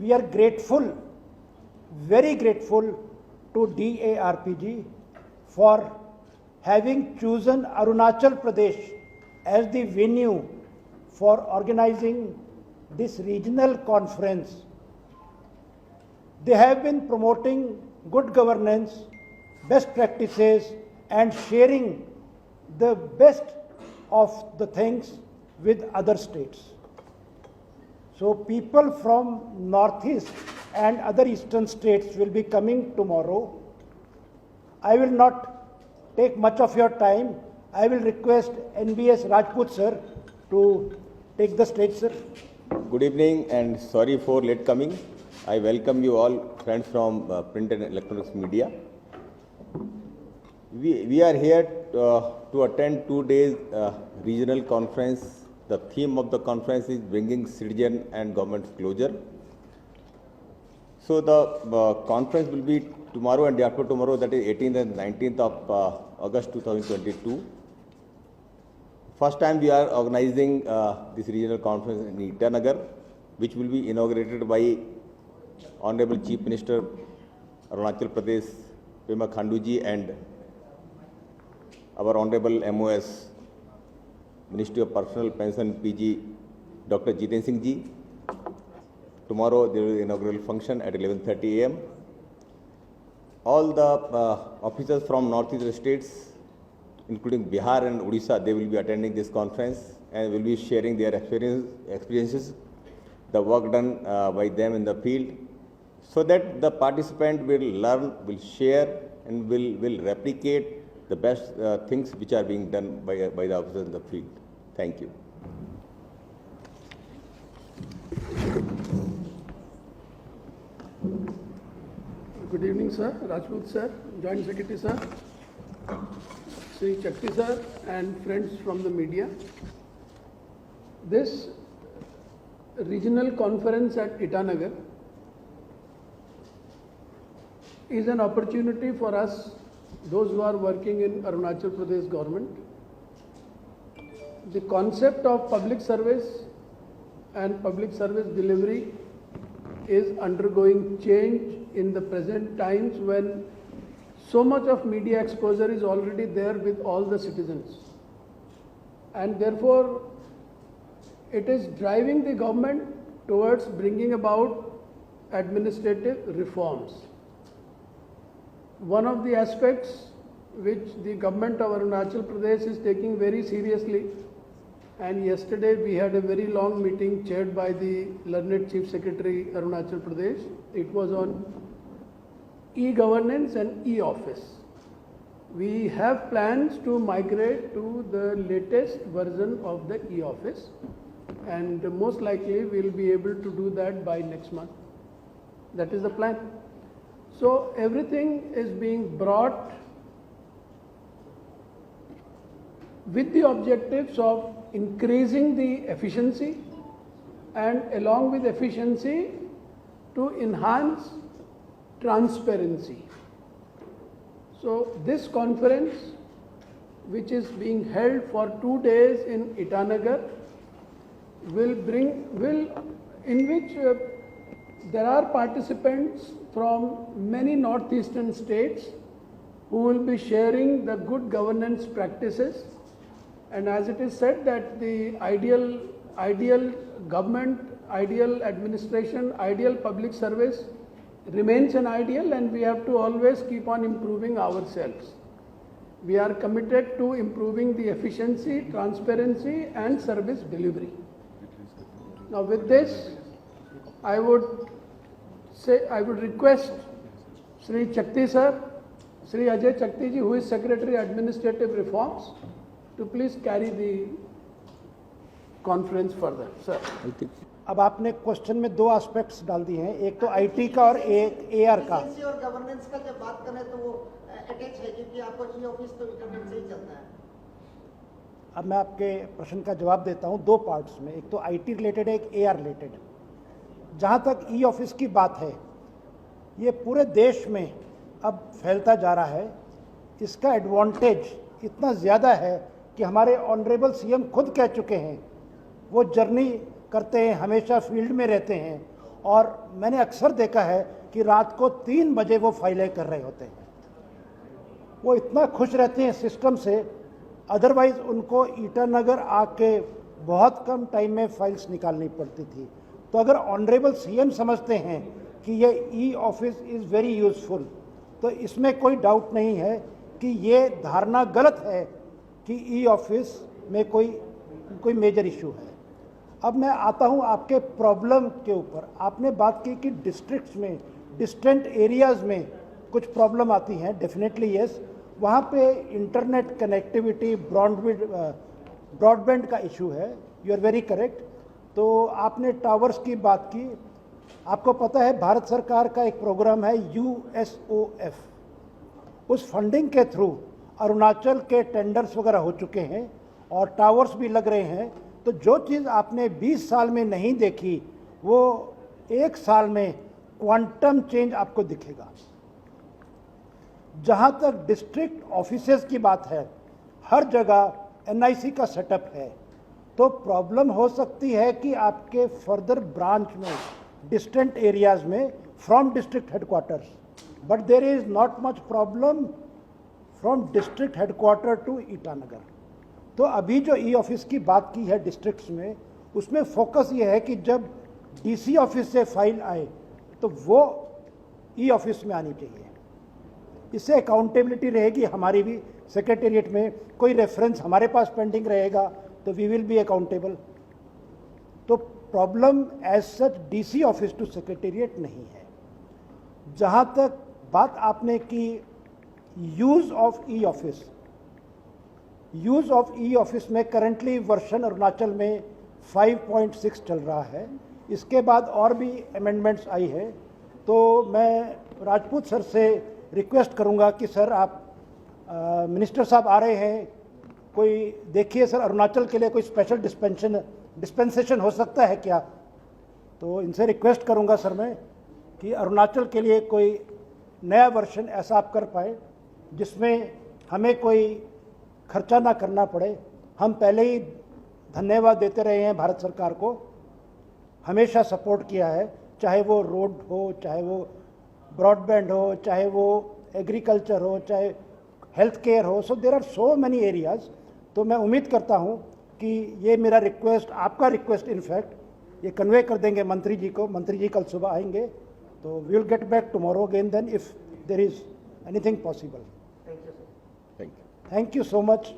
we are grateful, very grateful to DARPG for having chosen Arunachal Pradesh as the venue for organizing this regional conference. They have been promoting good governance, best practices, and sharing the best of the things with other states. So people from Northeast and other eastern states will be coming tomorrow. I will not take much of your time. I will request NBS Rajput sir to take the stage, sir. Good evening and sorry for late coming. I welcome you all friends from print and electronics media. We are here to attend 2 days regional conference. The theme of the conference is bringing citizen and government closer. So the conference will be tomorrow and day after tomorrow, that is 18th and 19th of August 2022. First time we are organizing this regional conference in Itanagar, which will be inaugurated by Honorable Chief Minister Arunachal Pradesh, Pema Khanduji, and our Honorable MOS, Ministry of Personal Pension, PG, Dr. Jiten Singh Ji. Tomorrow there will be inaugural function at 11:30 a.m. All the officers from northeastern states, including Bihar and Odisha, they will be attending this conference and will be sharing their experiences, the work done by them in the field, so that the participant will learn, will share, and will replicate the best things which are being done by the officers in the field. Thank you. Good evening, sir. Rajput sir, Joint Secretary sir, Sri Chakti sir, and friends from the media. This regional conference at Itanagar is an opportunity for us, those who are working in Arunachal Pradesh government. The concept of public service and public service delivery is undergoing change in the present times, when so much of media exposure is already there with all the citizens, and therefore it is driving the government towards bringing about administrative reforms. One of the aspects which the government of Arunachal Pradesh is taking very seriously, and yesterday we had a very long meeting chaired by the learned Chief Secretary Arunachal Pradesh. It was on e-governance and e-office. We have plans to migrate to the latest version of the e-office, and most likely we will be able to do that by next month. That is the plan. So everything is being brought with the objectives of increasing the efficiency, and along with efficiency to enhance transparency. So this conference, which is being held for 2 days in Itanagar, in which there are participants from many northeastern states who will be sharing the good governance practices. And as it is said that the ideal government, ideal administration, ideal public service remains an ideal, and we have to always keep on improving ourselves. We are committed to improving the efficiency, transparency, and service delivery. Now with this, I would request Sri Chakti sir, Sri Ajay Chakti ji, who is Secretary Administrative Reforms, to please carry the conference further. Sir. अब आपने question में 2 aspects डाल दिए हैं, एक तो IT का और एक एआर का। और गवर्नेंस का जब बात करें तो वो अटैच है, क्योंकि आपका ई ऑफिस तो इंटरनेट से ही चलता है। अब मैं आपके प्रश्न का जवाब देता हूं 2 पार्ट्स में, एक तो आईटी रिलेटेड है, एक एआर रिलेटेड। जहां तक ई ऑफिस की बात है, ये पूरे देश में अब फैलता जा रहा है। इसका एडवांटेज इतना ज़्यादा है कि हमारे ऑनरेबल सीएम खुद कह चुके हैं, वो जर्नी करते हैं, हमेशा फील्ड में रहते हैं और मैंने अक्सर देखा है कि रात को 3 बजे वो फाइलें कर रहे होते हैं। वो इतना खुश रहते हैं सिस्टम से, अदरवाइज उनको ईटानगर आके बहुत कम टाइम में फाइल्स निकालनी पड़ती थी। तो अगर ऑनरेबल सीएम समझते हैं कि ये e office is very useful, तो इसमें कोई डाउट नहीं है कि ये धारणा गलत है कि ई ऑफिस में कोई मेजर इशू है। अब मैं आता हूँ आपके प्रॉब्लम के ऊपर। आपने बात की कि डिस्ट्रिक्ट्स में, डिस्टेंट एरियाज़ में कुछ प्रॉब्लम आती हैं। डेफिनेटली यस, वहाँ पे इंटरनेट कनेक्टिविटी, ब्रॉडबैंड का इशू है। You are very correct. तो आपने टावर्स की बात की। आपको पता है भारत सरकार का एक प्रोग्राम है USOF, उस फंडिंग के थ्रू अरुणाचल के टेंडर्स वगैरह हो चुके हैं और टावर्स भी लग रहे हैं। तो जो चीज़ आपने 20 साल में नहीं देखी, वो 1 साल में क्वांटम चेंज आपको दिखेगा। जहाँ तक डिस्ट्रिक्ट ऑफिसेज की बात है, हर जगह NIC का सेटअप है। तो प्रॉब्लम हो सकती है कि आपके फर्दर ब्रांच में, डिस्टेंट एरियाज में, from district headquarters, but there is not much problem from district headquarter to Itanagar. तो अभी जो ई ऑफिस की बात की है डिस्ट्रिक्ट्स में, उसमें फोकस ये है कि जब DC ऑफिस से फाइल आए तो वो ई ऑफिस में आनी चाहिए। इससे अकाउंटेबिलिटी रहेगी हमारी भी। सेक्रेटेरिएट में कोई रेफरेंस हमारे पास पेंडिंग रहेगा तो वी विल बी अकाउंटेबल। तो problem as such DC office to secretariat नहीं है। जहाँ तक बात आपने की use of e office, use of e office में करंटली वर्जन अरुणाचल में 5.6 चल रहा है। इसके बाद और भी अमेंडमेंट्स आई है। तो मैं राजपूत सर से रिक्वेस्ट करूंगा कि सर आप मिनिस्टर साहब आ रहे हैं, कोई देखिए सर अरुणाचल के लिए कोई स्पेशल डिस्पेंसेशन हो सकता है क्या। तो इनसे रिक्वेस्ट करूंगा सर मैं कि अरुणाचल के लिए कोई नया वर्जन ऐसा आप कर पाए जिसमें हमें कोई खर्चा ना करना पड़े। हम पहले ही धन्यवाद देते रहे हैं भारत सरकार को, हमेशा सपोर्ट किया है, चाहे वो रोड हो, चाहे वो ब्रॉडबैंड हो, चाहे वो एग्रीकल्चर हो, चाहे हेल्थ केयर हो। So there are so many areas. तो मैं उम्मीद करता हूँ कि ये मेरा रिक्वेस्ट, आपका रिक्वेस्ट इनफैक्ट ये कन्वे कर देंगे मंत्री जी को। मंत्री जी कल सुबह आएंगे, तो we will get back tomorrow again then if there is anything possible. Thank you. Thank you so much.